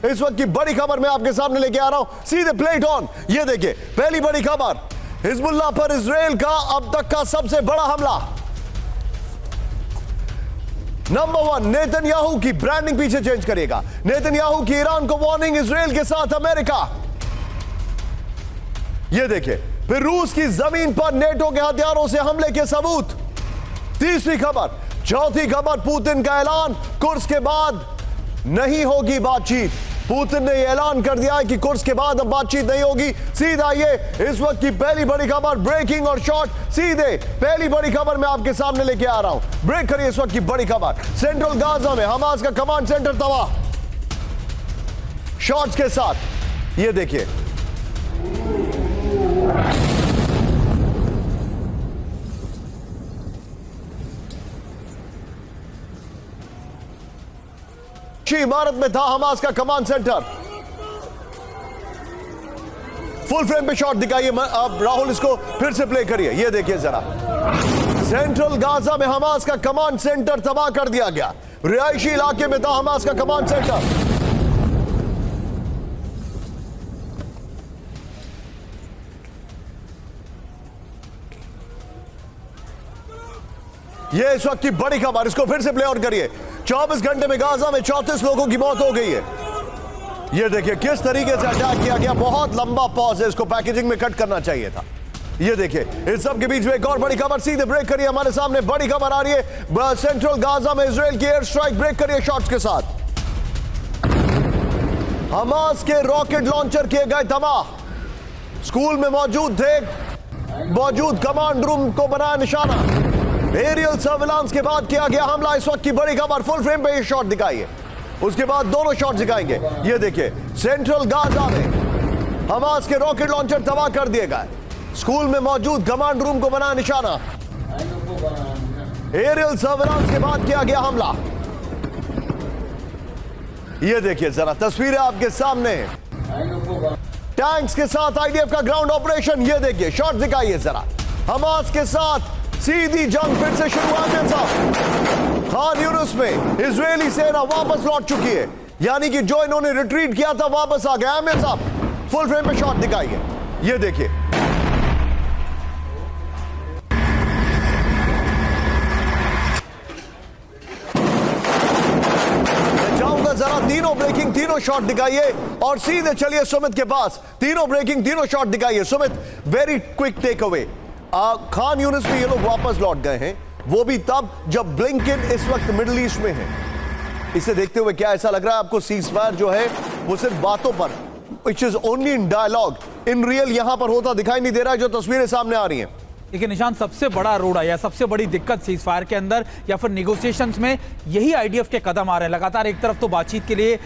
इस वक्त की बड़ी खबर मैं आपके सामने लेके आ रहा हूं, सीधे प्लेट ऑन। ये देखिए पहली बड़ी खबर, हिजबुल्लाह पर इजराइल का अब तक का सबसे बड़ा हमला। नंबर 1, नेतन्याहू की ब्रांडिंग पीछे चेंज करिएगा। नेतन्याहू की ईरान को वार्निंग, इजराइल के साथ अमेरिका। ये देखिए, फिर रूस की जमीन पर नेटो के हथियारों से हमले के सबूत। तीसरी खबर। चौथी खबर, पुतिन का ऐलान, कुर्स के बाद नहीं होगी बातचीत। पुतिन ने ऐलान कर दिया है कि कुर्स के बाद अब बातचीत नहीं होगी। सीधा ये इस वक्त की पहली बड़ी खबर, ब्रेकिंग और शॉर्ट। सीधे पहली बड़ी खबर मैं आपके सामने लेके आ रहा हूं। ब्रेक करिए इस वक्त की बड़ी खबर। सेंट्रल गाजा में हमास का कमांड सेंटर तबाह। शॉर्ट्स के साथ ये देखिए, इमारत में था हमास का कमांड सेंटर। फुल फ्रेम पे शॉट दिखाइए। अब राहुल इसको फिर से प्ले करिए। ये देखिए जरा, सेंट्रल गाजा में हमास का कमांड सेंटर तबाह कर दिया गया। रिहायशी इलाके में था हमास का कमांड सेंटर। ये इस वक्त की बड़ी खबर, इसको फिर से प्ले आउट करिए। 24 घंटे में गाजा में 34 लोगों की मौत हो गई है। ये देखिए किस तरीके से अटैक किया गया। बहुत लंबा पॉज है, इसको पैकेजिंग में कट करना चाहिए था। ये देखिए, इस सब के बीच में एक और बड़ी खबर। सीधे ब्रेक करिए, हमारे सामने बड़ी खबर आ रही है। सेंट्रल गाजा में इजराइल की एयर स्ट्राइक। ब्रेक करिए शॉट्स के साथ। हमास के रॉकेट लॉन्चर किए गए तबाह। स्कूल में मौजूद कमांड रूम को बनाया निशाना। एरियल सर्विलांस के बाद किया गया हमला। इस वक्त की बड़ी खबर, फुल फ्रेम पे ये शॉट दिखाइए, उसके बाद दोनों शॉट दिखाएंगे। ये देखिए, सेंट्रल गाजा में हमास के रॉकेट लॉन्चर तबाह कर दिए गए। स्कूल में मौजूद कमांड रूम को बना निशाना। एरियल सर्विलांस के बाद किया गया हमला। ये देखिए जरा, तस्वीरें आपके सामने। टैंक्स के साथ आईडीएफ का ग्राउंड ऑपरेशन। ये देखिए शॉट दिखाइए जरा। हमास के साथ सीधी जंग फिर से शुरू है साहब। खान यूनुस में इजरायली सेना वापस लौट चुकी है, यानी कि जो इन्होंने रिट्रीट किया था वापस आ गया। आमिर साहब फुल फ्रेम पे शॉट दिखाइए। ये देखिए, मैं चाहूंगा जरा तीनों ब्रेकिंग, तीनों शॉट दिखाइए और सीधे चलिए सुमित के पास। तीनों ब्रेकिंग, तीनों शॉट दिखाइए। Sumit, very quick take away. Khan Younis में ये लोग वापस लौट गए हैं, वो भी तब जब ब्लिंकन इस वक्त मिडिल ईस्ट में है। इसे देखते हुए क्या ऐसा लग रहा है आपको, सीजफायर जो है वो सिर्फ बातों पर, which is only in dialogue, in real यहां पर होता दिखाई नहीं दे रहा है जो तस्वीरें सामने आ रही हैं। देखिए निशान, सबसे बड़ा रोड़ा या सबसे बड़ी दिक्कत सीजफायर के अंदर या फिर नेगोशिएशंस में यही आईडीएफ के कदम आ रहे हैं। लगातार एक तरफ तो बातचीत के लिए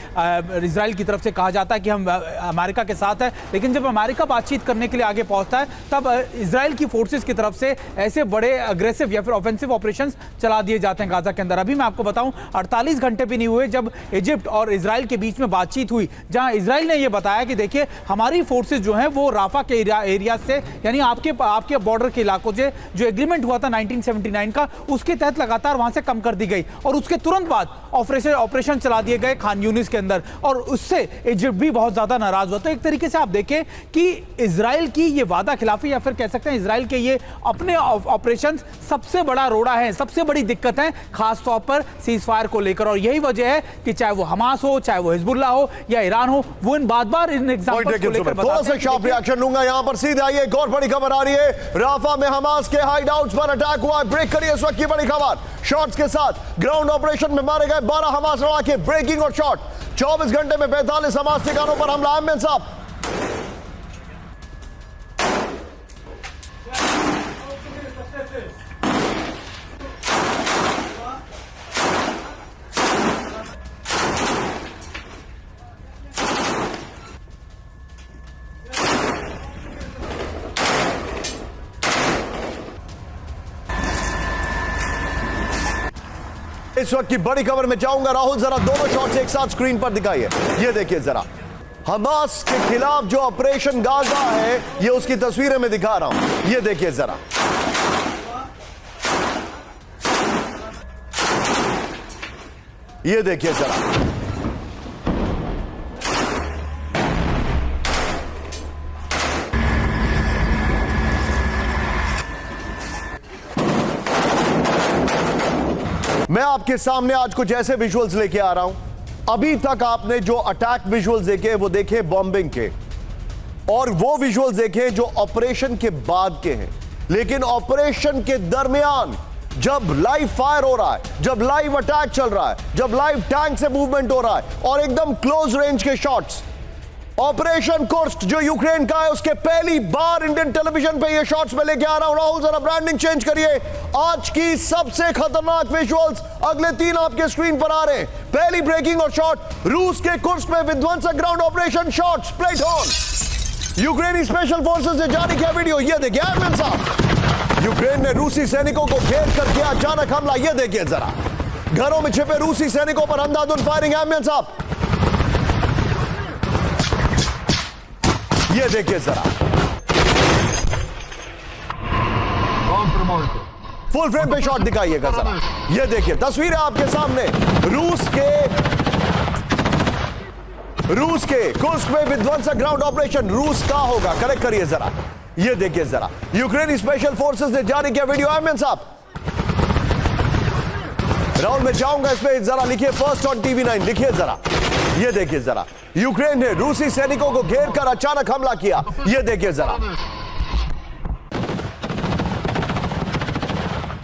इजराइल की तरफ से कहा जाता है कि हम अमेरिका के साथ है, लेकिन जब अमेरिका बातचीत करने के लिए आगे पहुंचता है तब इजराइल की फोर्सेस की तरफ से ऐसे बड़े अग्रेसिव या फिर ऑफेंसिव ऑपरेशन चला दिए जाते हैं गाजा के अंदर। अभी मैं आपको बताऊं, 48 घंटे भी नहीं हुए जब इजिप्ट और इजराइल के बीच में बातचीत हुई, जहां इजराइल ने यह बताया कि देखिए हमारी फोर्सेज जो हैं वो राफा के एरिया से, यानी आपके बॉर्डर के इलाकों से जो एग्रीमेंट हुआ था 1979 का, उसके तहत लगातार वहां से कम कर दी गई और उसके तुरंत बाद ऑपरेशन चला दिए गए खान यूनिस के अंदर, और उससे इजिप्ट भी बहुत ज्यादा नाराज हुआ। तो एक तरीके से आप देखें कि इजराइल की ये वादा खिलाफी या फिर कह सकते हैं इजराइल के ये अपने ऑपरेशन सबसे बड़ा रोड़ा है, सबसे बड़ी दिक्कत है खासतौर पर सीजफायर को लेकर। और यही वजह है कि चाहे वो हमास हो, चाहे वो हिजबुल्लाह हो या ईरान हो, वो इन बार-बार इन एग्जांपल्स को लेकर थोड़ा सा शार्प रिएक्शन लूंगा यहां पर। सीधे आइए, एक और बड़ी खबर आ रही है। राफा में हमास के हाइडआउट्स पर अटैक हुआ। ब्रेक करिए इस वक्त की बड़ी खबर। शॉट्स के साथ ग्राउंड ऑपरेशन में मारे गए 12 हमास लड़ाके। ब्रेकिंग और शॉट। 24 घंटे में 45 हमास ठिकानों पर हमला। अहमद साहब, इस वक्त की बड़ी खबर में चाहूंगा राहुल जरा दोनों शॉट्स एक साथ स्क्रीन पर दिखाइए। ये देखिए जरा, हमास के खिलाफ जो ऑपरेशन गाजा है ये उसकी तस्वीरें में दिखा रहा हूं। ये देखिए जरा, ये देखिए जरा, आपके सामने आज कुछ ऐसे विजुअल्स लेके आ रहा हूं। अभी तक आपने जो अटैक विजुअल्स देखे वो देखे बॉम्बिंग के, और वो विजुअल्स देखे जो ऑपरेशन के बाद के हैं। लेकिन ऑपरेशन के दरमियान जब लाइव फायर हो रहा है, जब लाइव अटैक चल रहा है, जब लाइव टैंक से मूवमेंट हो रहा है और एकदम क्लोज रेंज के शॉट्स, ऑपरेशन कुर्स्क जो यूक्रेन का है उसके पहली बार इंडियन टेलीविजन पे ये शॉट्स में लेके आ रहा हूं। राहुल जरा ब्रांडिंग चेंज करिए। आज की सबसे खतरनाक विजुअल्स अगले 3 आपके स्क्रीन पर आ रहे हैं। पहली ब्रेकिंग और शॉट रूस के कुर्स्क में विध्वंसक ground operation shots plate on. यूक्रेनी स्पेशल फोर्सेस ने जारी किया वीडियो, ये देखिए एडमिन साहब। यूक्रेन ने रूसी सैनिकों को घेर कर किया अचानक हमला, ये देखिए जरा। घरों में छिपे रूसी सैनिकों पर अंधाधुंध फायरिंग, एडमिन साहब ये देखिए जरा। फुल फ्रेम पे शॉट दिखाइएगा जरा, ये देखिए तस्वीरें आपके सामने। रूस के कुर्स्क में विध्वंसक ग्राउंड ऑपरेशन, रूस का होगा, करेक्ट करिए जरा, ये देखिए जरा। यूक्रेनी स्पेशल फोर्सेस ने जारी किया वीडियो, एडमिन साहब राहुल मैं चाहूंगा इसमें जरा लिखिए फर्स्ट ऑन टीवी 9, लिखिए जरा, ये देखिए जरा। यूक्रेन ने रूसी सैनिकों को घेर कर अचानक हमला किया, ये देखिए जरा।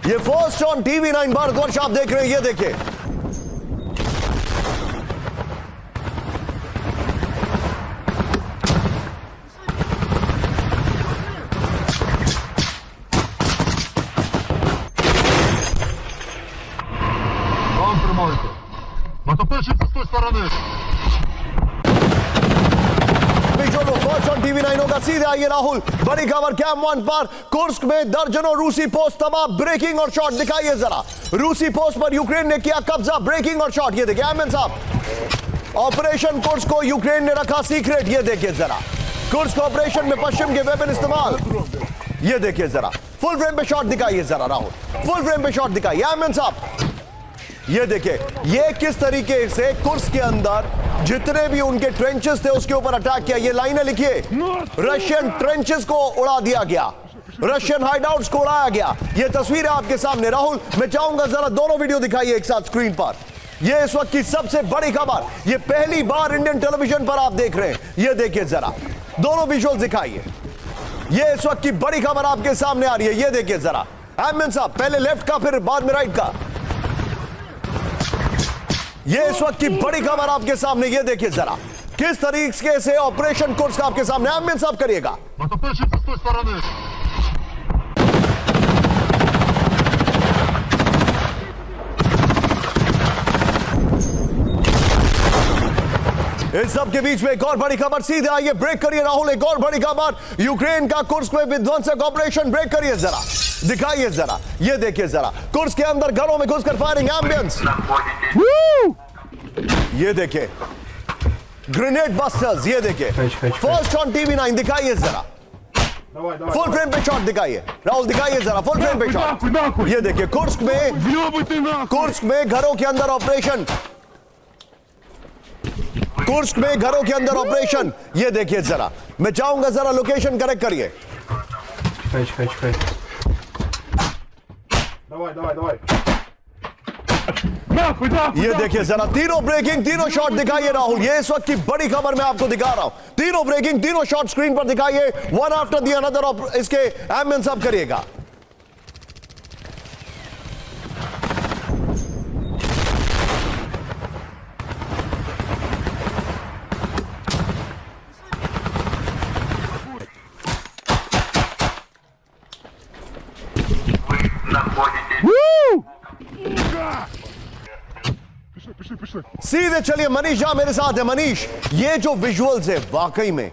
ये फर्स्ट ऑन टीवी 9 भारतवर्ष आप देख रहे हैं, ये देखिए। Мотопельщик с той стороны. फर्स्ट ऑन टीवी 9 होगा, सीधे आइए राहुल। बड़ी खबर कैम 1 पर, कुर्स्क में दर्जनों रूसी पोस्ट तबाह, ब्रेकिंग और शॉट दिखाइए जरा। रूसी पोस्ट पर यूक्रेन ने किया कब्जा, ब्रेकिंग और शॉट, ये देखिए एमएन साहब। ऑपरेशन कुर्स्क को यूक्रेन ने रखा सीक्रेट, ये देखिए जरा। कुर्स्क ऑपरेशन में पश्चिम के वेपन इस्तेमाल, ये देखिए जरा। फुल फ्रेम पे शॉट दिखाइए जरा राहुल, फुल फ्रेम पे शॉट दिखाइए एमएन साहब। ये देखिए ये किस तरीके से कुर्स्क के अंदर जितने भी उनके ट्रेंचेस थे उसके ऊपर अटैक किया। ये लाइनें लिखिए, रशियन ट्रेंचेस को उड़ा दिया गया, रशियन हाइडआउट्स को उड़ाया गया। ये तस्वीर है आपके सामने। राहुल मैं चाहूंगा जरा दोनों वीडियो दिखाइए एक साथ स्क्रीन पर। ये इस वक्त की सबसे बड़ी खबर, ये पहली बार इंडियन टेलीविजन पर आप देख रहे हैं, ये देखिए जरा। दोनों विजुअल दिखाइए। ये इस वक्त की बड़ी खबर आपके सामने आ रही है, ये देखिए जरा। एडमिन साहब पहले लेफ्ट का फिर बाद में राइट का। ये इस वक्त की बड़ी खबर आपके सामने, ये देखिए जरा किस तरीके से ऑपरेशन कुर्स्क आपके सामने। एडमिन साहब करिएगा। Мотопельщик с той стороны. इस सब के बीच में एक और बड़ी खबर, सीधे आइए ब्रेक करिए राहुल। एक और बड़ी खबर, यूक्रेन का कुर्स्क में विध्वंसक ऑपरेशन, ब्रेक करिए जरा, दिखाइए जरा, ये देखिए जरा। कुर्स्क के अंदर घरों में घुसकर फायरिंग, एम्बियंस, ये देखिए ग्रेनेड बस्टर्स, ये देखिए। फर्स्ट ऑन टीवी 9 दिखाइए जरा, फुल फ्रेम पे शॉट दिखाइए राहुल, दिखाइए जरा फुल फ्रेम पे शॉट। ये देखिए कुर्स्क में घरों के अंदर ऑपरेशन, कुर्स्क में घरों के अंदर ऑपरेशन, ये देखिए जरा। मैं चाहूंगा जरा लोकेशन करेक्ट करिए। ये देखिए जरा, तीनों ब्रेकिंग, तीनों शॉट दिखाइए राहुल। ये इस वक्त की बड़ी खबर मैं आपको दिखा रहा हूं। तीनों ब्रेकिंग, तीनों शॉट स्क्रीन पर दिखाइए, वन आफ्टर दी अनदर। इसके एडमिन साहब करिएगा। सीधे चलिए मनीष झा मेरे साथ है। मनीष, ये जो विजुअल्स है वाकई में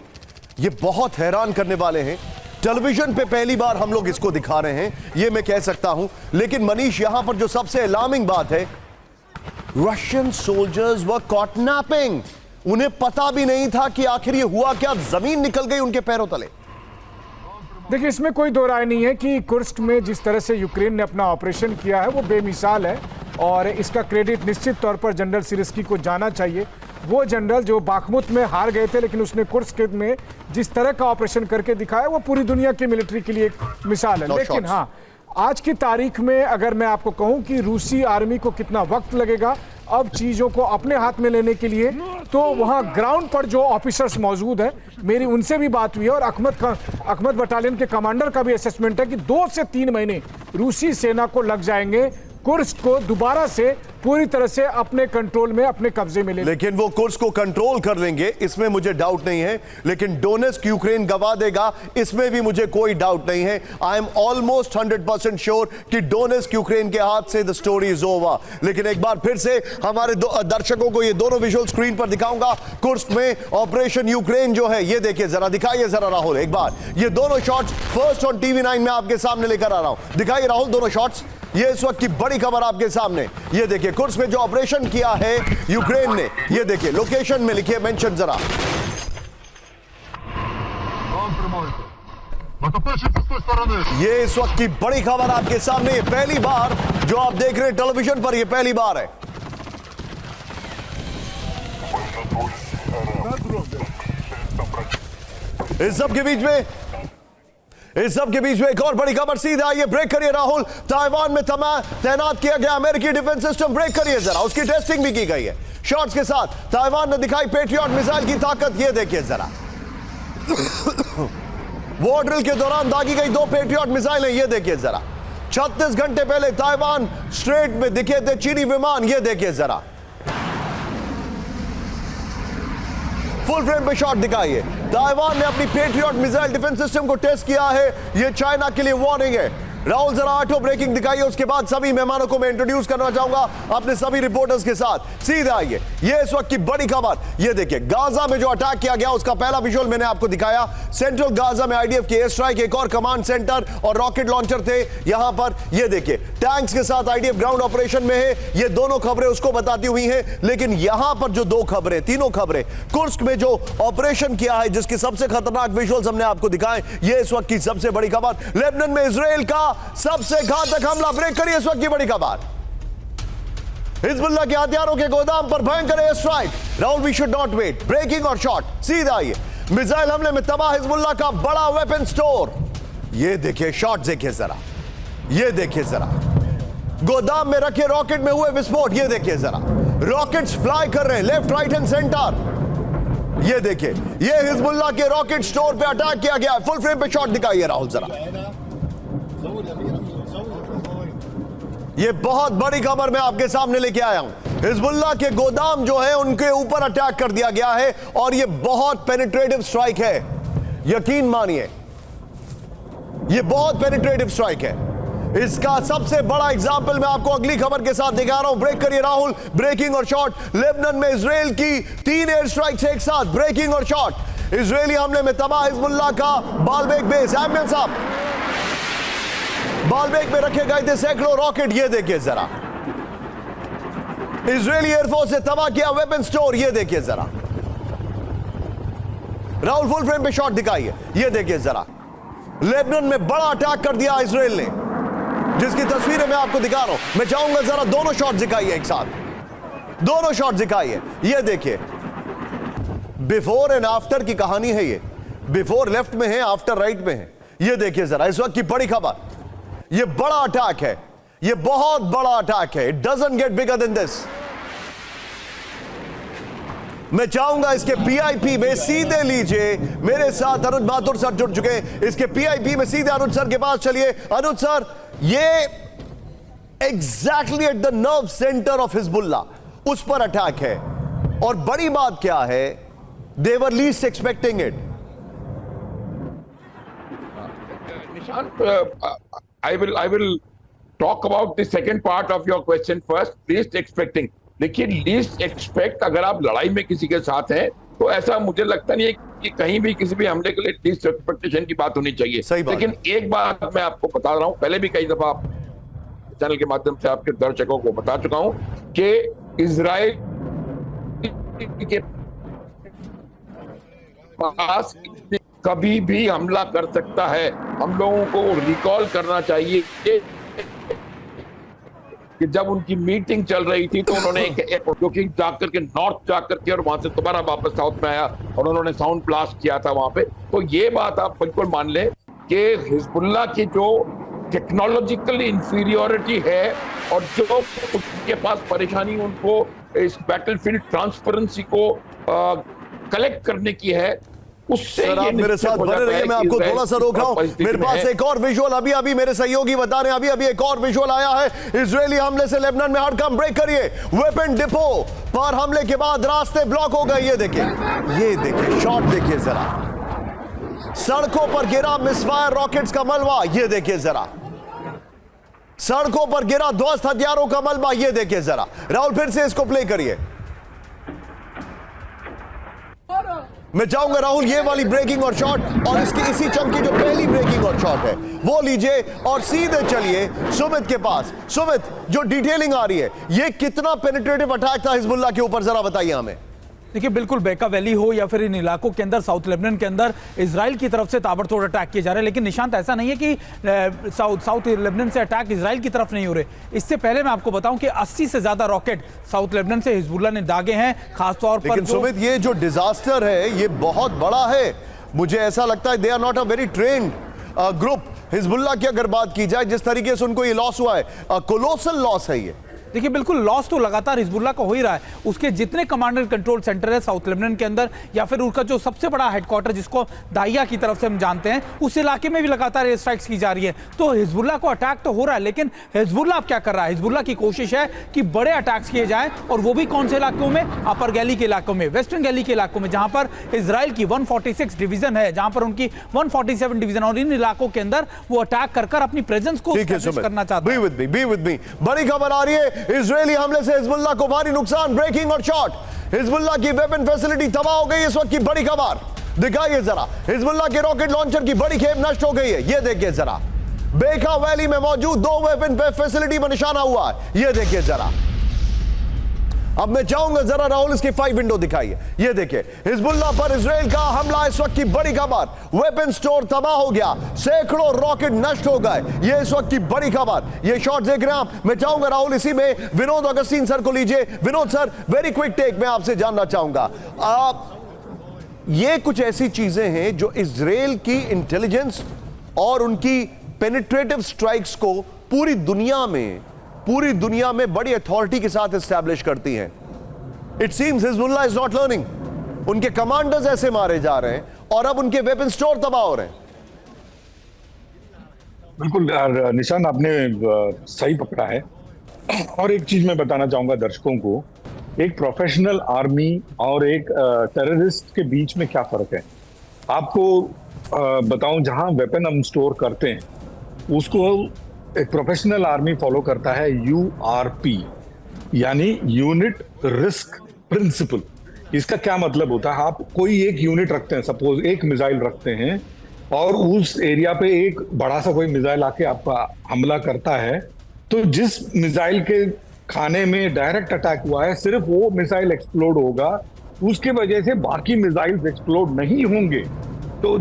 ये बहुत हैरान करने वाले हैं। टेलीविजन पे पहली बार हम लोग इसको दिखा रहे हैं, ये मैं कह सकता हूं। लेकिन मनीष यहां पर जो सबसे अलार्मिंग बात है, Russian soldiers were caught napping. उन्हें पता भी नहीं था कि आखिर ये हुआ क्या, जमीन निकल गई उनके पैरों तले। देखिए इसमें कोई दो राय नहीं है कि कुर्स्क में जिस तरह से यूक्रेन ने अपना ऑपरेशन किया है वो बेमिसाल है, और इसका क्रेडिट निश्चित तौर पर जनरल सिरस्की को जाना चाहिए। वो जनरल जो बाखमुत में हार गए थे, लेकिन उसने कुर्स्क में जिस तरह का ऑपरेशन करके दिखाया वो पूरी दुनिया की मिलिट्री के लिए एक मिसाल है। लेकिन हाँ, आज की तारीख में अगर मैं आपको कहूं कि रूसी आर्मी को कितना वक्त लगेगा अब चीज़ों को अपने हाथ में लेने के लिए, तो वहां ग्राउंड पर जो ऑफिसर्स मौजूद हैं, मेरी उनसे भी बात हुई है और अखमद बटालियन के कमांडर का भी असेसमेंट है कि 2 से 3 महीने रूसी सेना को लग जाएंगे कुर्स्क को दोबारा से पूरी तरह से अपने कंट्रोल में, अपने कब्जे में ले। लेकिन वो कुर्स्क को कंट्रोल कर लेंगे इसमें मुझे डाउट नहीं है, लेकिन डोनेट्स्क यूक्रेन गवा देगा इसमें भी मुझे कोई डाउट नहीं है। आई एम ऑलमोस्ट 100% श्योर कि डोनेट्स्क यूक्रेन के हाथ से द स्टोरी इज ओवर। लेकिन एक बार फिर से हमारे दर्शकों को ये दोनों विजुअल स्क्रीन पर दिखाऊंगा। कुर्स्क में ऑपरेशन यूक्रेन जो है, ये देखिए जरा, दिखाइए जरा राहुल एक बार ये दोनों शॉट्स फर्स्ट ऑन TV9 में आपके सामने लेकर आ रहा हूं। दिखाइए राहुल दोनों शॉट्स। ये इस वक्त की बड़ी खबर आपके सामने, ये देखिए कुर्स्क में जो ऑपरेशन किया है यूक्रेन ने, ये देखिए लोकेशन में लिखिए मेंशन जरा। Там тримайте. Натопичуйте з тої сторони. ये इस वक्त की बड़ी खबर आपके सामने, ये पहली बार जो आप देख रहे हैं टेलीविजन पर, ये पहली बार है। इस सब के बीच में एक और बड़ी खबर सीधे आई है। ब्रेक करिए राहुल। ताइवान में तैनात किया गया अमेरिकी डिफेंस सिस्टम, ब्रेक करिए जरा, उसकी टेस्टिंग भी की गई है शॉट्स के साथ। ताइवान ने दिखाई पेट्रियट मिसाइल की ताकत, ये देखिए जरा। वॉर ड्रिल के दौरान दागी गई 2 पेट्रियट मिसाइलें, ये देखिए जरा। 36 घंटे पहले ताइवान स्ट्रेट में दिखे थे चीनी विमान, ये देखिए जरा। फुल फ्रेम पे शॉट दिखाइए। ताइवान ने अपनी पेट्रियट मिसाइल डिफेंस सिस्टम को टेस्ट किया है, ये चाइना के लिए वार्निंग है। राहुल जरा ऑटो ब्रेकिंग दिखाइए, उसके बाद सभी मेहमानों को मैं इंट्रोड्यूस करना चाहूंगा अपने सभी रिपोर्टर्स के साथ। सीधे आइए, ये इस वक्त की बड़ी खबर, ये देखिए गाजा में जो अटैक किया गया उसका पहला विजुअल मैंने आपको दिखाया। सेंट्रल गाजा में आईडीएफ के एयर स्ट्राइक, एक और कमांड सेंटर और रॉकेट लॉन्चर थे यहां पर। ये देखिए टैंक्स के साथ आईडीएफ ग्राउंड ऑपरेशन में है। ये दोनों खबरें उसको बताती हुई हैं, लेकिन यहां पर जो 2 खबरें, तीनों खबरें कुर्स्क में जो ऑपरेशन किया है, जिसकी सबसे खतरनाक विजुअल्स हमने आपको दिखाए, ये इस वक्त की सबसे बड़ी खबर। लेबनान में इजराइल का सबसे घातक हमला, ब्रेक करिए इस वक्त की बड़ी खबर। हिजबुल्लाह के हथियारों के गोदाम पर भयंकर air strike. Rahul we should not wait, breaking और शॉट सीधा आइए। मिसाइल हमले में तबाह हिजबुल्लाह का बड़ा वेपन स्टोर, ये देखिए शॉट देखिए जरा, ये देखिए जरा। गोदाम में रखे रॉकेट में हुए विस्फोट, ये देखिए जरा। रॉकेट्स फ्लाई कर रहे हैं लेफ्ट राइट एंड सेंटर, ये देखिए। ये हिजबुल्लाह के रॉकेट स्टोर पे अटैक किया गया है। फुल फ्रेम पे शॉट दिखाइए राहुल जरा। ये बहुत बड़ी खबर मैं आपके सामने लेके आया हूं। हिजबुल्लाह के गोदाम जो है उनके ऊपर अटैक कर दिया गया है और ये बहुत पेनिट्रेटिव स्ट्राइक है, यकीन मानिए ये बहुत पेनिट्रेटिव स्ट्राइक है। इसका सबसे बड़ा एग्जाम्पल मैं आपको अगली खबर के साथ दिखा रहा हूं। ब्रेक करिए राहुल, ब्रेकिंग और शॉट। लेबनान में इजराइल की 3 एयर स्ट्राइक्स एक साथ, ब्रेकिंग और शॉट। इजरायली हमले में तबाह हिजबुल्लाह का बालबेक बेस। एमएन साहब, बालबेक में रखे गए थे सैकड़ों रॉकेट, ये देखिए जरा। इजरायली एयरफोर्स ने तबाह किया वेपन स्टोर, ये देखिए जरा। राहुल फुल फ्रेम पे शॉट दिखाइए, ये देखिए जरा। लेबनान में बड़ा अटैक कर दिया इजराइल ने, जिसकी तस्वीरें मैं आपको दिखा रहा हूं। मैं चाहूंगा जरा दोनों शॉट दिखाइए एक साथ, दोनों शॉट दिखाइए। ये देखिए बिफोर एंड आफ्टर की कहानी है ये। बिफोर लेफ्ट में है, आफ्टर राइट में है। ये देखिए जरा इस वक्त की बड़ी खबर, ये बड़ा अटैक है, ये बहुत बड़ा अटैक है। It doesn't get bigger than this. मैं चाहूंगा इसके पीआईपी में सीधे लीजिए, मेरे साथ अनुज माथुर सर जुड़ चुके हैं। इसके पीआईपी में सीधे अनुज सर के पास चलिए। अनुज सर, ये exactly at the nerve centre of Hezbollah, उस पर अटैक है। और बड़ी बात क्या है, they were least expecting it. I will talk about the second part of your question first. Least expecting. देखिए least expect, अगर आप लड़ाई में किसी के साथ हैं तो ऐसा मुझे लगता नहीं है कि कहीं भी किसी भी हमले के लिए least expectation की बात होनी चाहिए। लेकिन एक बात मैं आपको बता रहा हूं, पहले भी कई दफा चैनल के माध्यम से आपके दर्शकों को बता चुका हूं कि इजराइल के पास कभी भी हमला कर सकता है। हम लोगों को रिकॉल करना चाहिए कि जब उनकी मीटिंग चल रही थी तो उन्होंने एक जो कि जाकर के नॉर्थ जाकर के और वहां से दोबारा वापस साउथ में आया और उन्होंने साउंड ब्लास्ट किया था वहां पे। तो ये बात आप बिल्कुल मान लें कि हिजबुल्लाह की जो टेक्नोलॉजिकल इंफीरियोरिटी है और जो उनके पास परेशानी उनको इस बैटलफील्ड ट्रांसपेरेंसी को कलेक्ट करने की है, उससे सर आप मेरे साथ बने रहिए, मैं आपको थोड़ा सा रोक रहा हूं। मेरे पास एक और विजुअल अभी मेरे सहयोगी बता रहे हैं, अभी एक और विजुअल आया है इजरायली हमले से लेबनान में। हडकम ब्रेक करिए। वेपन डिपो पर हमले के बाद रास्ते ब्लॉक हो गए। ये देखिए शॉट देखिए जरा, सड़कों पर गिरा मिसफायर रॉकेट्स का मलबा। ये देखिए जरा, सड़कों पर गिरा ध्वस्त हथियारों का मलबा। ये देखिए जरा। राहुल फिर से इसको प्ले करिए। मैं चाहूंगा राहुल ये वाली ब्रेकिंग और शॉट और इसकी इसी चंक की जो पहली ब्रेकिंग और शॉट है वो लीजिए और सीधे चलिए सुमित के पास। सुमित, जो डिटेलिंग आ रही है, ये कितना पेनिट्रेटिव अटैक था हिजबुल्लाह के ऊपर, जरा बताइए हमें। देखिए बिल्कुल बेका वैली हो या फिर इन इलाकों के अंदर साउथ लेबनान के अंदर इजराइल की तरफ से ताबड़तोड़ अटैक किए जा रहे हैं, लेकिन निशांत ऐसा नहीं है कि साउथ लेबनान से अटैक इजराइल की तरफ नहीं हो रहे। इससे पहले मैं आपको बताऊं कि 80 से ज्यादा रॉकेट साउथ लेबनान से हिजबुल्लाह ने दागे हैं, खासतौर पर। लेकिन सुमित, ये जो डिजास्टर है ये बहुत बड़ा है। मुझे ऐसा लगता है they are not a very trained group. Hezbollah की अगर बात की जाए, जिस तरीके से उनको ये लॉस हुआ है, कोलोसल लॉस है ये। देखिए बिल्कुल लॉस तो लगातार हिजबुल्लाह का हो ही रहा है। उसके जितने कमांड एंड कंट्रोल सेंटर है साउथ लेबनान के अंदर, या फिर उनका जो सबसे बड़ा हेडक्वार्टर जिसको दाहिया की तरफ से हम जानते हैं, उस इलाके में भी लगातार एयर स्ट्राइक्स की जा रही है। तो हिजबुल्लाह को अटैक तो हो रहा है, लेकिन हिजबुल्लाह अब क्या कर रहा है? हिजबुल्लाह की कोशिश है कि बड़े अटैक्स किए जाएं, और वो भी कौन से इलाकों में? अपर गैली के इलाकों में, वेस्टर्न गैली के इलाकों में, जहां पर इजराइल की 146 डिवीजन है, जहां पर उनकी 147 डिवीजन, और इन इलाकों के अंदर वो अटैक कर अपनी प्रेजेंस को करना चाहता है। Be with me. बड़ी खबर आ रही है, इजरायली हमले से हिजबुल्लाह को भारी नुकसान। ब्रेकिंग और शॉट, हिजबुल्लाह की वेपन फैसिलिटी तबाह हो गई। इस वक्त की बड़ी खबर दिखाइए जरा, हिजबुल्लाह के रॉकेट लॉन्चर की बड़ी खेप नष्ट हो गई है। ये देखिए जरा, बेका वैली में मौजूद 2 वेपन फैसिलिटी पर निशाना हुआ है। ये देखिए जरा। अब मैं चाहूंगा जरा राहुल इसकी 5 विंडो दिखाइए। ये देखिए, हिजबुल्लाह पर इजराइल का हमला। इस वक्त की बड़ी खबर, वेपन स्टोर तबाह हो गया, सैकड़ों रॉकेट नष्ट हो गए। ये इस वक्त की बड़ी खबर। ये शॉट देख रहे हैं आप। मैं चाहूंगा राहुल इसी में विनोद अगस्तीन सर को लीजिए। Vinod sir, very quick take मैं आपसे जानना चाहूंगा, ये कुछ ऐसी चीजें हैं जो इजराइल की इंटेलिजेंस और उनकी पेनिट्रेटिव स्ट्राइक्स को पूरी दुनिया में बड़ी अथॉरिटी के साथ एस्टैब्लिश करती हैं। It seems Hezbollah is not learning. उनके कमांडर्स ऐसे मारे जा रहे हैं और अब उनके वेपन स्टोर तबाह हो रहे हैं। बिल्कुल निशान, आपने सही पकड़ा है। और एक चीज मैं बताना चाहूंगा दर्शकों को, एक प्रोफेशनल आर्मी और एक टेररिस्ट के बीच में क्या फर्क है। आपको बताऊं, जहां वेपन हम स्टोर करते हैं उसको एक प्रोफेशनल आर्मी फॉलो करता है URP, यानी यूनिट रिस्क प्रिंसिपल। इसका क्या मतलब होता है? आप कोई एक यूनिट रखते हैं, सपोज एक मिसाइल रखते हैं, और उस एरिया पे एक बड़ा सा कोई मिसाइल आके आपका हमला करता है, तो जिस मिसाइल के खाने में डायरेक्ट अटैक हुआ है, सिर्फ वो मिसाइल एक्सप्लोड होगा, उसके वजह से बाकी मिसाइल्स एक्सप्लोड नहीं होंगे। तो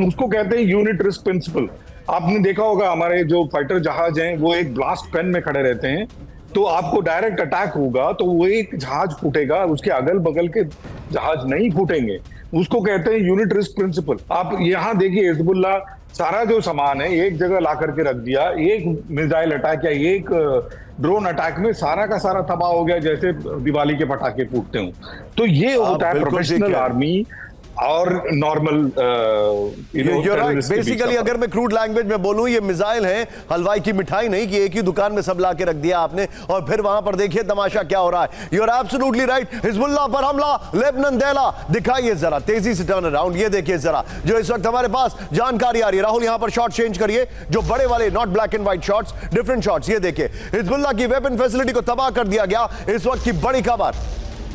उसको कहते हैं यूनिट रिस्क प्रिंसिपल। आपने देखा होगा हमारे जो फाइटर जहाज हैं वो एक ब्लास्ट पेन में खड़े रहते हैं, तो आपको डायरेक्ट अटैक होगा तो वो एक जहाज फूटेगा, उसके अगल बगल के जहाज नहीं फूटेंगे। उसको कहते हैं यूनिट रिस्क प्रिंसिपल। आप यहाँ देखिए, हिजबुल्लाह सारा जो सामान है एक जगह ला करके रख दिया, एक मिसाइल अटैक या एक ड्रोन अटैक में सारा का सारा तबाह हो गया, जैसे दिवाली के पटाखे फूटते हो। तो ये होता है प्रोफेशनल आर्मी और नॉर्मल बेसिकली अगर मैं क्रूड लैंग्वेज में बोलूं, ये मिसाइल है हलवाई की मिठाई नहीं कि एक ही दुकान में सब ला के रख दिया आपने और फिर वहां पर देखिए तमाशा क्या हो रहा है। You are absolutely right. Hezbollah पर हमला, लेबनान दैला। दिखाइए जरा तेजी से टर्न अराउंड। ये देखिए जरा, जो इस वक्त हमारे पास जानकारी आ रही है। राहुल यहां पर शॉट चेंज करिए, जो बड़े वाले, not black and white shots, different shots. ये देखिए, हिजबुल्लाह की वेपन फैसिलिटी को तबाह कर दिया गया। इस वक्त की बड़ी खबर,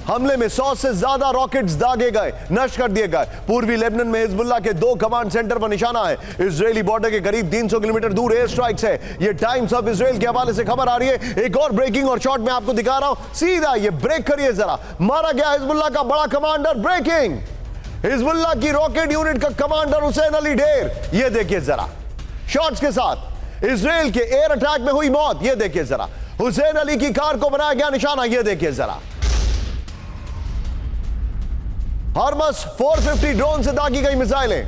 हमले में 100 से ज्यादा रॉकेट्स दागे गए, नष्ट कर दिए गए। पूर्वी लेबनान में हिजबुल्लाह के 2 कमांड सेंटर पर निशाना है। इजरायली बॉर्डर के करीब 300 किलोमीटर दूर एयर स्ट्राइक्स है। ये टाइम्स ऑफ इजराइल के हवाले से खबर आ रही है। एक और ब्रेकिंग और शॉट मैं आपको दिखा रहा हूं। सीधा ये ब्रेक करिए जरा, मारा गया हिजबुल्लाह का बड़ा कमांडर। ब्रेकिंग, हिजबुल्लाह की रॉकेट यूनिट का कमांडर हुसैन अली ढेर। ये देखिए जरा, शॉट्स के साथ इजराइल के एयर अटैक में हुई मौत। ये देखिए जरा, हुसैन अली की कार को बनाया गया निशाना। ये देखिए जरा, हरमस 450 ड्रोन से दागी गई मिसाइलें।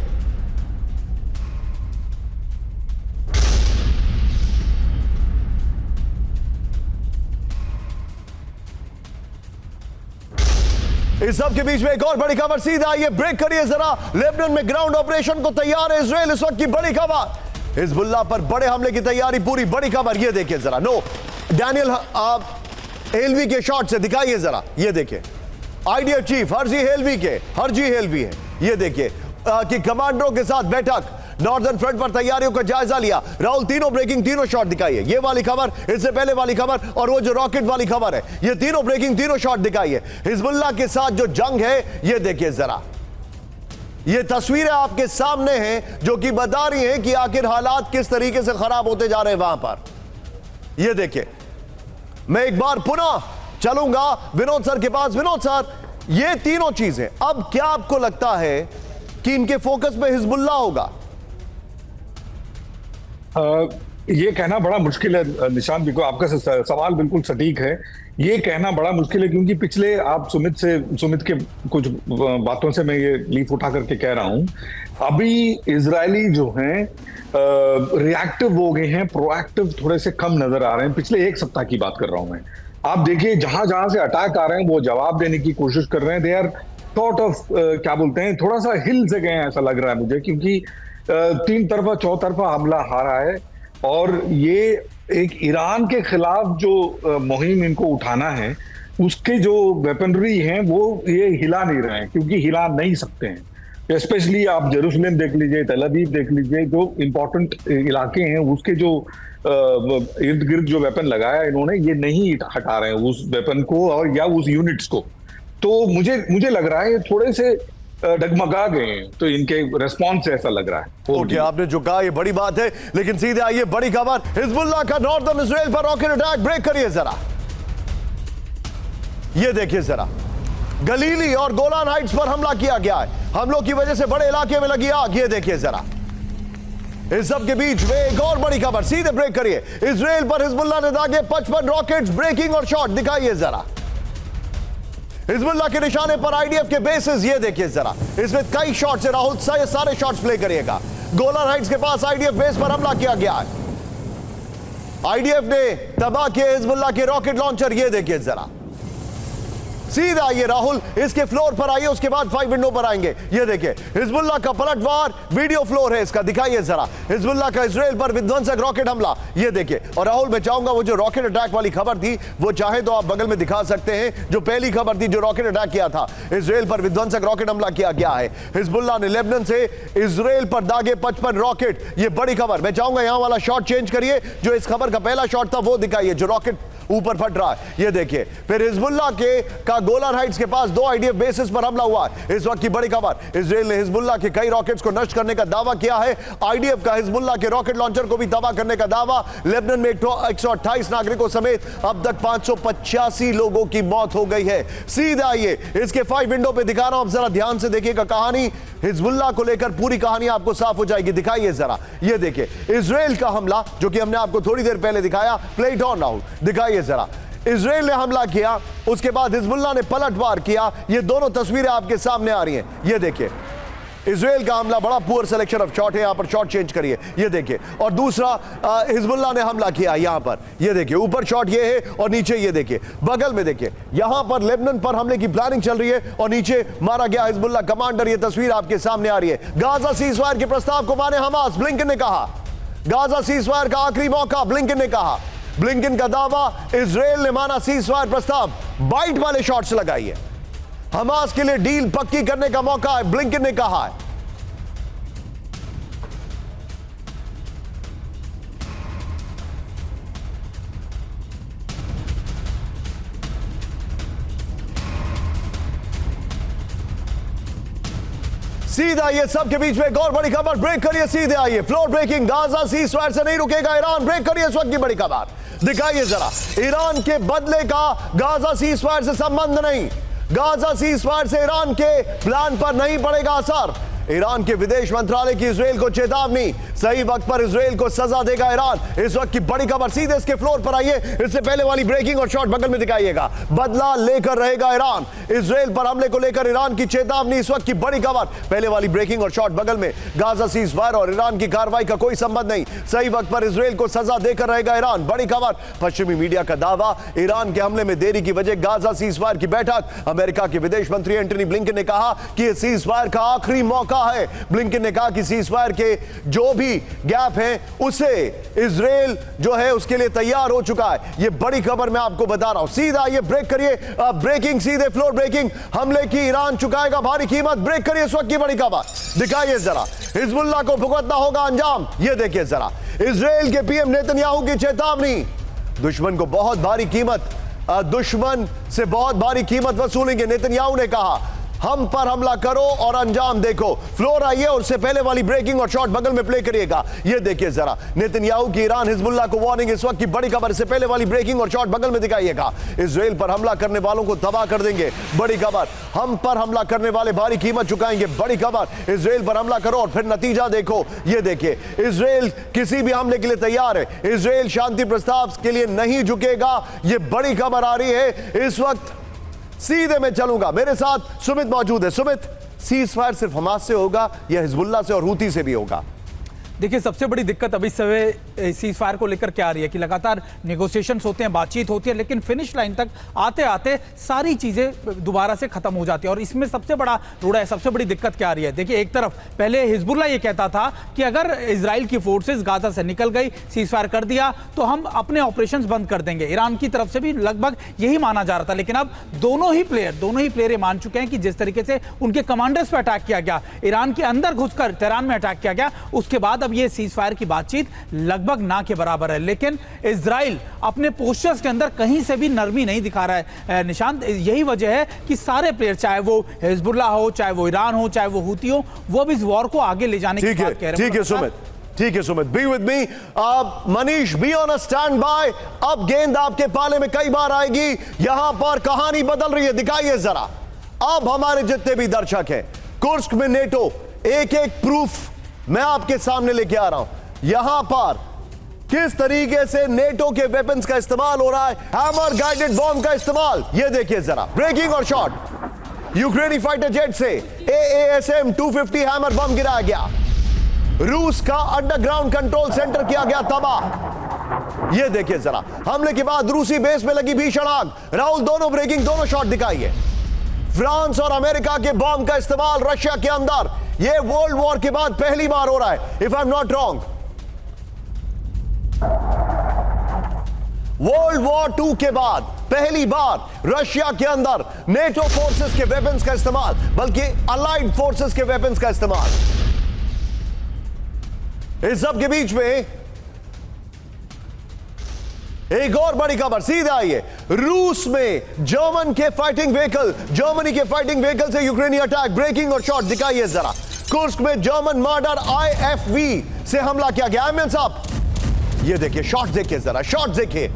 इस सब के बीच में एक और बड़ी खबर, सीधा आइए ब्रेक करिए जरा। लेबनान में ग्राउंड ऑपरेशन को तैयार है इजराइल, इस वक्त की बड़ी खबर, हिजबुल्लाह पर बड़े हमले की तैयारी पूरी, बड़ी खबर ये देखिए जरा। नो डैनियल हेलवी के शॉट से दिखाइए जरा, ये देखिए आईडीएफ चीफ हरजी हेलवी है, ये देखिए कि कमांडरों के साथ बैठक, नॉर्दर्न फ्रंट पर तैयारियों का जायजा लिया। राहुल तीनों ब्रेकिंग, तीनों शॉट दिखाइए, ये वाली खबर, इससे पहले वाली खबर और वो जो रॉकेट वाली खबर है, ये तीनों ब्रेकिंग, तीनों शॉट दिखाइए। हिजबुल्लाह के साथ जो जंग है ये देखिए जरा, ये तस्वीरें आपके सामने हैं जो कि बता रही हैं कि आखिर हालात किस तरीके से खराब होते जा रहे हैं वहां पर। ये देखिए, मैं एक बार पुनः चलूंगा विनोद सर के पास। विनोद सर, ये तीनों चीजें, अब क्या आपको लगता है कि इनके फोकस में हिजबुल्लाह होगा? ये कहना बड़ा मुश्किल है निशान, बिल्कुल आपका सवाल बिल्कुल सटीक है। ये कहना बड़ा मुश्किल है क्योंकि पिछले, आप सुमित के कुछ बातों से मैं ये लीफ उठा करके कह रहा हूं, अभी इजरायली जो हैं रिएक्टिव हो गए हैं, प्रोएक्टिव थोड़े से कम नजर आ रहे हैं। पिछले एक सप्ताह की बात कर रहा हूं मैं। आप देखिए जहां जहां से अटैक आ रहे हैं वो जवाब देने की कोशिश कर रहे हैं। दे आर सॉर्ट ऑफ क्या बोलते हैं, थोड़ा सा हिल से गए हैं ऐसा लग रहा है मुझे, क्योंकि तीन तरफा चौतरफा हमला हारा है और ये एक ईरान के खिलाफ जो मुहिम इनको उठाना है, उसके जो वेपनरी हैं वो ये हिला नहीं रहे हैं, क्योंकि हिला नहीं सकते हैं। स्पेशली आप जेरूसलम देख लीजिए, तेल अवीव देख लीजिए, जो इंपॉर्टेंट इलाके हैं उसके जो इर्द गिर्द जो वेपन लगाया इन्होंने, ये नहीं हटा रहे हैं उस वेपन को और या उस यूनिट्स को। तो मुझे लग रहा है ये थोड़े से डगमगा गए हैं, तो इनके रेस्पॉन्स से ऐसा लग रहा है। ओके, आपने जो कहा ये बड़ी बात है, लेकिन सीधे आइए बड़ी खबर, हिजबुल्लाह का नॉर्दर्न इजराइल पर रॉकेट अटैक, ब्रेक करिए जरा, ये देखिए जरा, गलीली और गोलान हाइट्स पर हमला किया गया है, हमलों की वजह से बड़े इलाके में लगी आग, ये देखिए जरा। इस सब के बीच में एक और बड़ी खबर, सीधे ब्रेक करिए, इजराइल पर हिजबुल्लाह ने दागे 55 रॉकेट्स, ब्रेकिंग और शॉट दिखाइए जरा। हिजबुल्लाह के निशाने पर आईडीएफ के बेसेस, ये देखिए जरा, इसमें कई शॉट्स है। राहुल सारे शॉट्स प्ले करिएगा। गोलान हाइट्स के पास आईडीएफ बेस पर हमला किया गया है, आईडीएफ ने तबाह किए हिजबुल्लाह के रॉकेट लॉन्चर, ये देखिए जरा। सीधा आइए राहुल, इसके फ्लोर पर आइए, उसके बाद 5 विंडो पर आएंगे, ये देखिए हिजबुल्लाह का पलटवार, वीडियो फ्लोर है इसका, दिखाइए जरा। हिजबुल्लाह का इजराइल पर विध्वंसक रॉकेट हमला, ये देखिए। और राहुल, मैं चाहूंगा वो जो रॉकेट अटैक वाली खबर थी वो चाहे तो आप बगल में दिखा सकते हैं, जो पहली खबर थी जो रॉकेट अटैक किया था, इजराइल पर विध्वंसक रॉकेट हमला किया गया है। हिजबुल्लाह ने लेबनान से इजराइल पर दागे 55 रॉकेट, ये बड़ी खबर। मैं चाहूंगा यहां वाला शॉट चेंज करिए, जो इस खबर का पहला शॉट था वो दिखाइए, जो रॉकेट ऊपर फट रहा है, ये देखिए। फिर हिजबुल्लाह का गोलान हाइट्स के पास 2 आईडीएफ बेसिस पर हमला हुआ है, इस वक्त की बड़ी खबर। इजराइल ने हिजबुल्लाह के कई रॉकेट्स को नष्ट करने का दावा किया है, आईडीएफ का हिजबुल्लाह के रॉकेट लॉन्चर को भी तबाह करने का दावा। लेबनान में 128 नागरिकों समेत अब तक 585 लोगों की मौत हो गई है। सीधा आइए, इसके 5 विंडो पे दिखा रहा हूं, आप जरा ध्यान से देखिएगा कहानी, हिजबुल्लाह को लेकर पूरी कहानी आपको साफ हो जाएगी। दिखाइए जरा, ये देखिए इजराइल का हमला, जो कि हमने आपको थोड़ी देर पहले दिखाया, प्ले इट ऑन राहुल, दिखाइए जरा। इजराइल ने हमला किया, उसके बाद हिजबुल्लाह ने पलटवार किया, ये दोनों तस्वीरें आपके सामने आ रही हैं, ये देखिए। इजराइल का हमला, बड़ा पुअर सिलेक्शन ऑफ शॉट है, यहां पर शॉट चेंज करिए, ये देखिए। और दूसरा हिजबुल्लाह ने हमला किया, यहां पर ये देखिए, ऊपर शॉट ये है और नीचे ये देखिए, बगल में देखिए, यहां पर लेबनान पर हमले की प्लानिंग चल रही है और नीचे मारा गया हिजबुल्लाह कमांडर, ये तस्वीर आपके सामने आ रही है। गाजा सीजफायर के प्रस्ताव को माने हमास, ब्लिंकन ने कहा, गाजा सीजफायर का आखिरी मौका, ब्लिंकन ने कहा। ब्लिंकन का दावा, इजराइल ने माना सीजफायर प्रस्ताव, बाइट वाले शॉट्स लगाइए, हमास के लिए डील पक्की करने का मौका है, ब्लिंकन ने कहा है। सीधा ये सब के बीच में एक और बड़ी खबर, ब्रेक करिए, सीधे आइए, फ्लोर ब्रेकिंग, गाजा सीजफायर से नहीं रुकेगा ईरान, ब्रेक करिए इस वक्त की बड़ी खबर, दिखाइए जरा। ईरान के बदले का गाजा सीजफायर से संबंध नहीं, गाजा सीजफायर से ईरान के प्लान पर नहीं पड़ेगा असर। ईरान के विदेश मंत्रालय की इजराइल को चेतावनी, सही वक्त पर इजराइल को सजा देगा ईरान। इस वक्त की बड़ी खबर, सीधे इसके फ्लोर पर आइए, इससे पहले वाली ब्रेकिंग और शॉट बगल में दिखाइएगा। बदला लेकर रहेगा ईरान, इजराइल पर हमले को लेकर ईरान की चेतावनी। इस वक्त की बड़ी खबर, पहले वाली ब्रेकिंग और शॉट बगल में, गाजा सीज फायर और ईरान की कार्रवाई का कोई संबंध नहीं, सही वक्त पर इजराइल को सजा देकर रहेगा ईरान। बड़ी खबर, पश्चिमी मीडिया का दावा, ईरान के हमले में देरी की वजह गाजा सीज फायर की बैठक। अमेरिका के विदेश मंत्री एंटनी ब्लिंकन ने कहा कि यह सीज फायर का आखिरी मौका है। ब्लिंकन ने कहा कि सीज फायर के जो भी गैप है उसे इजराइल जो है उसके लिए तैयार हो चुका है। यह बड़ी खबर मैं आपको बता रहा हूं। सीधा ये ब्रेक करिए, ब्रेकिंग, सीधे फ्लोर ब्रेकिंग, हमले की ईरान चुकाएगा भारी कीमत। ब्रेक करिए, इस वक्त की बड़ी खबर दिखाइए जरा, हिजबुल्लाह को भुगतना होगा अंजाम। यह देखिए जरा, इजराइल के पीएम नेतन्याहू की चेतावनी, दुश्मन को बहुत भारी कीमत, दुश्मन से बहुत भारी कीमत वसूलेंगे। नेतन्याहू ने कहा हम पर हमला करो और अंजाम देखो। फ्लोर आइए और उससे पहले वाली ब्रेकिंग और शॉट बगल में प्ले करिएगा। ये देखिए जरा, नेतन्याहू की ईरान हिजबुल्लाह को वार्निंग, इस वक्त की बड़ी खबर, से पहले वाली ब्रेकिंग और शॉट बगल में दिखाइएगा। इजराइल पर हमला करने वालों को तबाह कर देंगे, बड़ी खबर। हम पर हमला करने वाले भारी कीमत चुकाएंगे, बड़ी खबर। इजराइल पर हमला करो और फिर नतीजा देखो। ये देखिए, इजराइल किसी भी हमले के लिए तैयार है, इजराइल शांति प्रस्ताव के लिए नहीं झुकेगा। ये बड़ी खबर आ रही है इस वक्त। सीधे मैं चलूंगा, मेरे साथ सुमित मौजूद है। सुमित, सीज फायर सिर्फ हमास से होगा या हिजबुल्लाह से और हूती से भी होगा? देखिए, सबसे बड़ी दिक्कत अभी समय सीज फायर को लेकर क्या आ रही है कि लगातार नेगोशिएशंस होते हैं, बातचीत होती है, लेकिन फिनिश लाइन तक आते आते सारी चीज़ें दोबारा से खत्म हो जाती है। और इसमें सबसे बड़ा रोड़ा है, सबसे बड़ी दिक्कत क्या आ रही है? देखिए, एक तरफ पहले हिजबुल्लाह ये कहता था कि अगर इजराइल की फोर्सेज गाजा से निकल गई, सीज फायर कर दिया, तो हम अपने ऑपरेशंस बंद कर देंगे। ईरान की तरफ से भी लगभग यही माना जा रहा था, लेकिन अब दोनों ही प्लेयर ये मान चुके हैं कि जिस तरीके से उनके कमांडर्स पर अटैक किया गया, ईरान के अंदर घुसकर तेहरान में अटैक किया गया, उसके बाद अब ये सीज फायर की बातचीत लगभग ना के बराबर है। लेकिन इजराइल अपने पोस्टर्स के अंदर कहीं से भी नरमी नहीं दिखा रहा है निशांत। यही वजह है कि सारे प्लेयर, चाहे वो हिजबुल्लाह हो, चाहे वो ईरान हो, चाहे वो हूती हो, वो अब इस वॉर को आगे ले जाने की बात कह रहे हैं। ठीक है सुमित, ठीक है Sumit, be with me. Manish, be on a stand by. अब गेंद आपके पाले में कई बार आएगी, यहां पर कहानी बदल रही है, दिखाइए जरा। अब हमारे जितने भी दर्शक हैं, कुर्स्क में नेटो, एक एक प्रूफ मैं आपके सामने लेके आ रहा हूं। यहां पर किस तरीके से नेटो के वेपन्स का इस्तेमाल हो रहा है, हैमर गाइडेड बॉम्ब का इस्तेमाल, यह देखिए जरा। ब्रेकिंग और शॉट, यूक्रेनी फाइटर जेट से AASM 250 हैमर बम गिराया गया। रूस का अंडरग्राउंड कंट्रोल सेंटर किया गया तबाह। यह देखिए जरा, हमले के बाद रूसी बेस में लगी भीषण आग। राहुल, दोनों ब्रेकिंग, दोनों शॉट दिखाइए। फ्रांस और अमेरिका के बॉम्ब का इस्तेमाल रशिया के अंदर, यह वर्ल्ड वॉर के बाद पहली बार हो रहा है, if I am not wrong. World war 2 के बाद पहली बार रशिया के अंदर नेटो फोर्सेस के वेपन्स का इस्तेमाल, बल्कि अलाइड फोर्सेस के वेपन्स का इस्तेमाल। इस सब के बीच में एक और बड़ी खबर, सीधे आइए। रूस में जर्मनी के फाइटिंग व्हीकल से यूक्रेनी अटैक, ब्रेकिंग और शॉट दिखाइए जरा। कुर्स्क में जर्मन मर्डर IFV से हमला किया गया। एमएन साहब, ये देखिए, शॉट देखिए जरा, शॉट देखिए।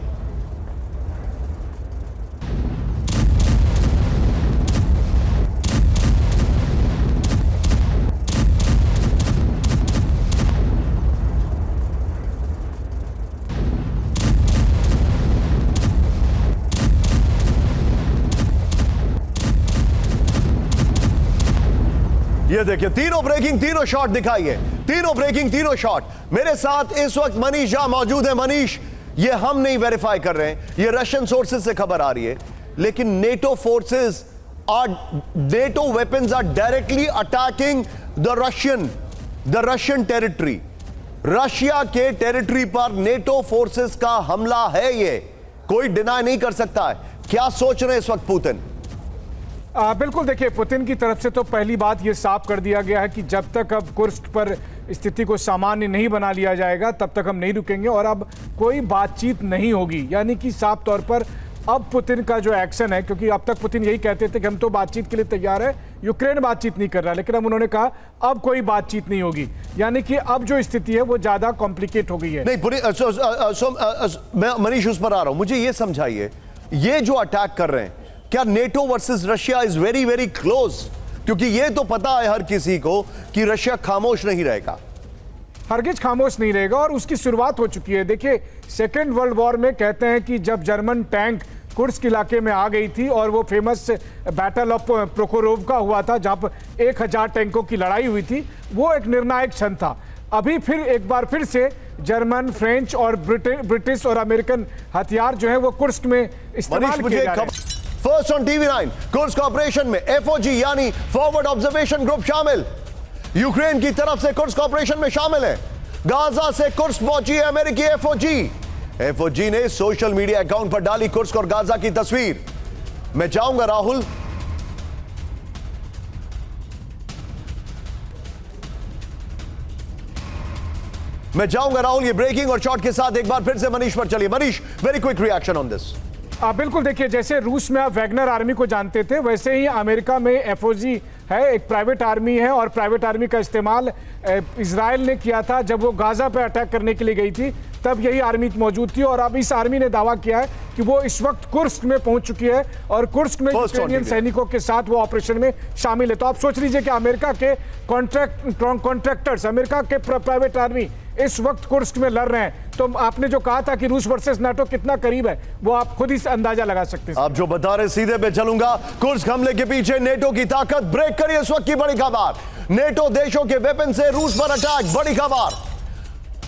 ये देखिए, तीनों ब्रेकिंग, तीनों शॉट दिखाइए, तीनों ब्रेकिंग, तीनों शॉट। मेरे साथ इस वक्त मनीष झा मौजूद है। मनीष, ये हम नहीं वेरीफाई कर रहे हैं, ये रशियन सोर्सेज से खबर आ रही है, लेकिन NATO forces are, NATO weapons are directly attacking the Russian territory. Russia के टेरिटरी पर नेटो फोर्सेस का हमला है, ये कोई डिनाई नहीं कर सकता है। क्या सोच रहे हैं इस वक्त पुतिन? बिल्कुल, देखिए, पुतिन की तरफ से तो पहली बात ये साफ कर दिया गया है कि जब तक अब कुर्स्क पर स्थिति को सामान्य नहीं बना लिया जाएगा तब तक हम नहीं रुकेंगे और अब कोई बातचीत नहीं होगी। यानी कि साफ तौर पर अब पुतिन का जो एक्शन है, क्योंकि अब तक पुतिन यही कहते थे कि हम तो बातचीत के लिए तैयार है, यूक्रेन बातचीत नहीं कर रहा, लेकिन अब उन्होंने कहा अब कोई बातचीत नहीं होगी। यानी कि अब जो स्थिति है वो ज्यादा कॉम्प्लिकेट हो गई है। नहीं, मैं मनीष उस पर आ रहा हूं, मुझे ये समझाइए, ये जो अटैक कर रहे हैं, क्या NATO versus Russia is very very close? क्योंकि यह तो पता है हर किसी को कि रशिया खामोश नहीं रहेगा, हरगिज खामोश नहीं रहेगा और उसकी शुरुआत हो चुकी है। देखिए, सेकेंड वर्ल्ड वॉर में कहते हैं कि जब जर्मन टैंक कुर्स्क इलाके में आ गई थी और वो फेमस बैटल ऑफ प्रोखोरोव्का हुआ था जहां पर 1000 टैंकों की लड़ाई हुई थी, वो एक निर्णायक क्षण था। अभी फिर एक बार फिर से जर्मन, फ्रेंच और ब्रिटिश और अमेरिकन हथियार जो है वो कुर्स्क में इस्तेमाल किए जा रहे हैं। First on TV9, Kursk operation में FOG यानी फॉरवर्ड ऑब्जर्वेशन ग्रुप शामिल, यूक्रेन की तरफ से कुर्स्क ऑपरेशन में शामिल है। गाजा से कुर्स्क पहुंची है अमेरिकी FOG ने सोशल मीडिया अकाउंट पर डाली कुर्स्क और गाजा की तस्वीर। मैं चाहूंगा राहुल, ये ब्रेकिंग और शॉट के साथ एक बार फिर से मनीष पर चलिए। Manish, very quick reaction on this. बिल्कुल, देखिए, जैसे रूस में आप वैगनर आर्मी को जानते थे, वैसे ही अमेरिका में FOG है, एक प्राइवेट आर्मी है और प्राइवेट आर्मी का इस्तेमाल इजराइल ने किया था जब वो गाजा पे अटैक करने के लिए गई थी, तब यही आर्मी मौजूद थी। और अब इस आर्मी ने दावा किया है कि वो इस वक्त कुर्स्क में पहुंच चुकी है और कुर्स्क में यूक्रेनियन सैनिकों के साथ वो ऑपरेशन में शामिल है। तो आप सोच लीजिए कि अमेरिका के कॉन्ट्रैक्टर्स, अमेरिका के प्राइवेट आर्मी इस वक्त कुर्स्क में लड़ रहे हैं। तो आपने जो कहा था कि रूस वर्सेस नाटो कितना करीब है, वो आप खुद ही अंदाजा लगा सकते हैं। आप जो बता रहे सीधे पे चलूंगा। कुर्स्क हमले के पीछे नेटो की ताकत, ब्रेक करिए इस वक्त की बड़ी खबर। नेटो देशों के वेपन से रूस पर अटैक, बड़ी खबर।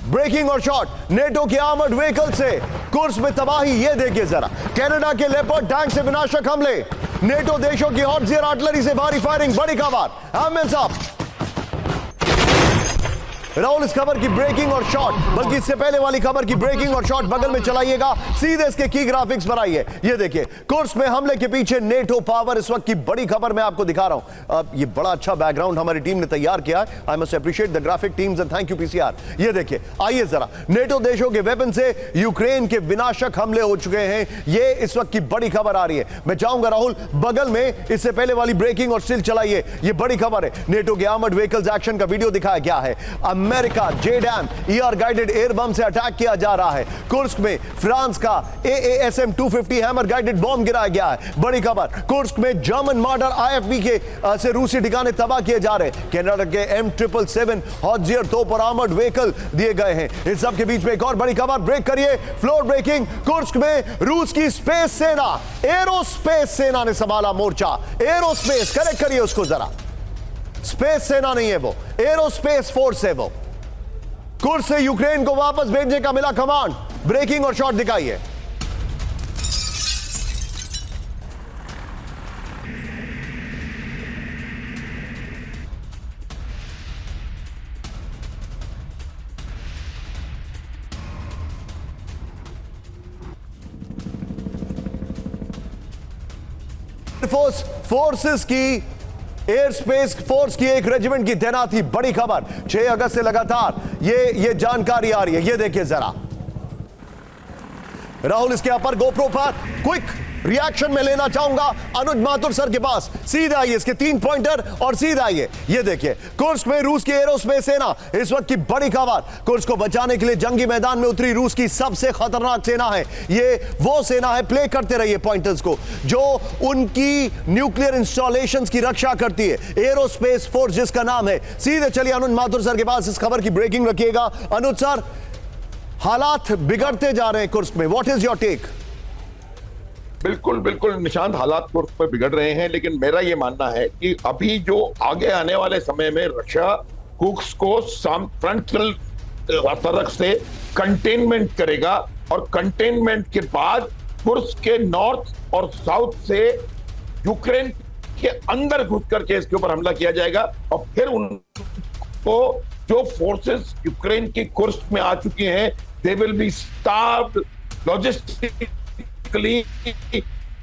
ब्रेकिंग और शॉट, नेटो के आर्मर्ड व्हीकल से कुर्स्क में तबाही, ये देखिए जरा। कनाडा के लेपर्ड टैंक से विनाशक हमले, नेटो देशों की हॉटजियर आर्टिलरी से भारी फायरिंग, बड़ी खबर। हैंड्स अप राहुल, इस खबर की ब्रेकिंग और शॉट, बल्कि इससे पहले वाली खबर की ब्रेकिंग और शॉट बगल में चलाइएगा, सीधे इसके की ग्राफिक्स बनाइए। ये देखिए, कुर्स्क में हमले के पीछे नेटो पावर, इस वक्त की बड़ी खबर मैं आपको दिखा रहा हूं। ये बड़ा अच्छा बैकग्राउंड हमारी टीम ने तैयार किया है। I must appreciate the graphic teams and thank you PCR। ये देखिए, आइए जरा, नेटो देशों के वेपन से यूक्रेन के विनाशक हमले हो चुके हैं, ये इस वक्त की बड़ी खबर आ रही है। मैं चाहूंगा राहुल, बगल में इससे पहले वाली ब्रेकिंग और स्टिल चलाइए, ये बड़ी खबर है। नेटो के आर्मर्ड व्हीकल्स एक्शन का वीडियो दिखाया गया है। America JDAM ER guided air bomb से अटैक किया जा रहा है। कुर्स्क में फ्रांस का AASM 250 हैमर गाइडेड बम गिराया गया है, बड़ी खबर। कुर्स्क में जर्मन मॉडल IFV के से रूसी ठिकाने तबाह किए जा रहे हैं। कनाडा के M777 हॉटजियर तोप और आर्मर्ड व्हीकल दिए गए हैं। इस सब के बीच में एक और बड़ी खबर, ब्रेक करिए, फ्लोर ब्रेकिंग। कुर्स्क में रूस की स्पेस सेना, एरोस्पेस सेना ने संभाला मोर्चा। एरोस्पेस, करेक्ट करिए उसको जरा, स्पेस सेना नहीं है वो, एरोस्पेस फोर्स है वो। कुर्स्क से यूक्रेन को वापस भेजने का मिला कमांड, ब्रेकिंग और शॉट दिखाइए। फोर्सेस की, एयर स्पेस फोर्स की एक रेजिमेंट की तैनाती, बड़ी खबर। 6 अगस्त से लगातार ये जानकारी आ रही है। ये देखिए जरा राहुल, इसके ऊपर गोप्रो पर क्विक रिएक्शन में लेना चाहूंगा अनुज माथुर सर के पास। सीधे आइए, इसके 3 पॉइंटर और सीधे आइए। ये देखिए, कुर्स्क में रूस की एरोस्पेस सेना, इस वक्त की बड़ी खबर। कुर्स्क को बचाने के लिए जंगी मैदान में उतरी रूस की सबसे खतरनाक सेना है। ये वो सेना है, प्ले करते रहिए पॉइंटर्स को, जो उनकी न्यूक्लियर इंस्टॉलेशंस की रक्षा करती है, एरोस्पेस फोर्स जिसका नाम है। सीधे चलिए अनुज माथुर सर के पास, इस खबर की ब्रेकिंग रखिएगा। अनुज सर, हालात बिगड़ते जा रहे हैं कुर्स्क में, व्हाट इज योर टेक? बिल्कुल बिल्कुल निशांत, हालात कुर्स्क पर बिगड़ रहे हैं, लेकिन मेरा ये मानना है कि अभी जो आगे आने वाले समय में रशिया कुर्स्क को फ्रंटल तरफ से कंटेनमेंट करेगा और कंटेनमेंट के बाद कुर्स्क के नॉर्थ और साउथ से यूक्रेन के अंदर घुस करके इसके ऊपर हमला किया जाएगा और फिर उनको जो फोर्सेस यूक्रेन की कुर्स्क में आ चुकी हैं, they will be starved logistically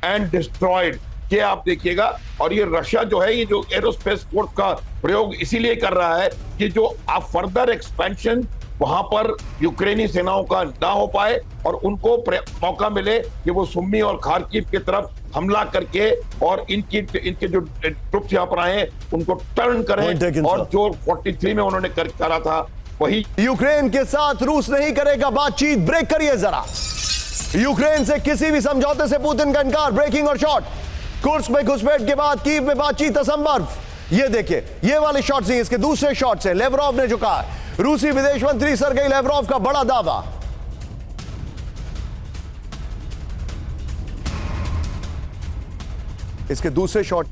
and destroyed. ये आप देखिएगा। और ये रशिया जो है, ये जो एरोस्पेस फोर्स का प्रयोग इसीलिए कर रहा है कि जो फर्दर एक्सपेंशन वहां पर यूक्रेनी सेनाओं का ना हो पाए और उनको मौका मिले कि वो सुम्मी और खार्किव की तरफ हमला करके और इनके जो ट्रुप्स यहाँ पर आए उनको टर्न करें, और जो 43 में उन्होंने करा था वही। यूक्रेन के साथ रूस नहीं करेगा बातचीत, ब्रेक करिए जरा। यूक्रेन से किसी भी समझौते से पुतिन का इनकार, ब्रेकिंग और शॉट। कुर्स्क में घुसपैठ के बाद कीव में बातचीत असंभव, ये देखिए, ये वाले शॉट्स नहीं, इसके दूसरे शॉट्स हैं। लेवरोव ने जो कहा है, रूसी विदेश मंत्री सरगेई लेवरोव का बड़ा दावा। इसके दूसरे शॉट,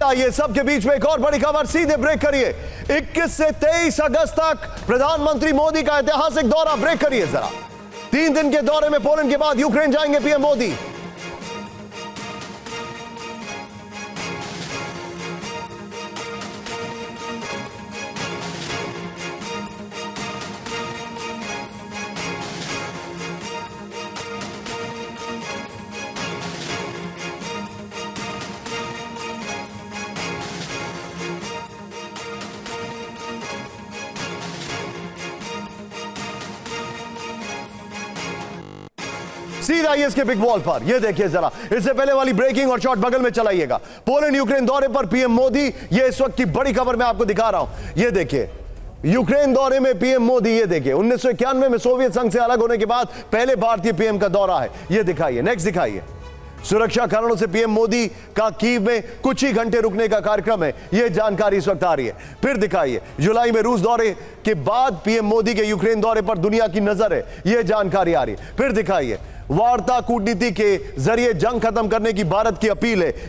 ये सब के बीच में एक और बड़ी खबर, सीधे ब्रेक करिए। 21 से 23 अगस्त तक प्रधानमंत्री मोदी का ऐतिहासिक दौरा, ब्रेक करिए जरा। 3 दिन के दौरे में पोलैंड के बाद यूक्रेन जाएंगे पीएम मोदी। सीधा ये इसके बिग वॉल पर, ये देखिए जरा। इससे पहले वाली ब्रेकिंग और शॉट बगल में चलाइएगा। पोलैंड यूक्रेन दौरे पर पीएम मोदी, ये इस वक्त की बड़ी खबर मैं आपको दिखा रहा हूं। ये देखिए, यूक्रेन दौरे में पीएम मोदी। ये देखिए, 1991 में सोवियत संघ से अलग होने के बाद पहले भारतीय पीएम का दौरा है। ये दिखाइए, नेक्स्ट दिखाइए। सुरक्षा कारणों से पीएम मोदी का कीव में कुछ ही घंटे रुकने का कार्यक्रम है, यह जानकारी इस वक्त आ रही है। फिर दिखाइए, जुलाई में रूस दौरे के बाद पीएम मोदी के यूक्रेन दौरे पर दुनिया की नजर है, यह जानकारी आ रही है। फिर दिखाइए, वार्ता कूटनीति के जरिए जंग खत्म करने की भारत की अपील है।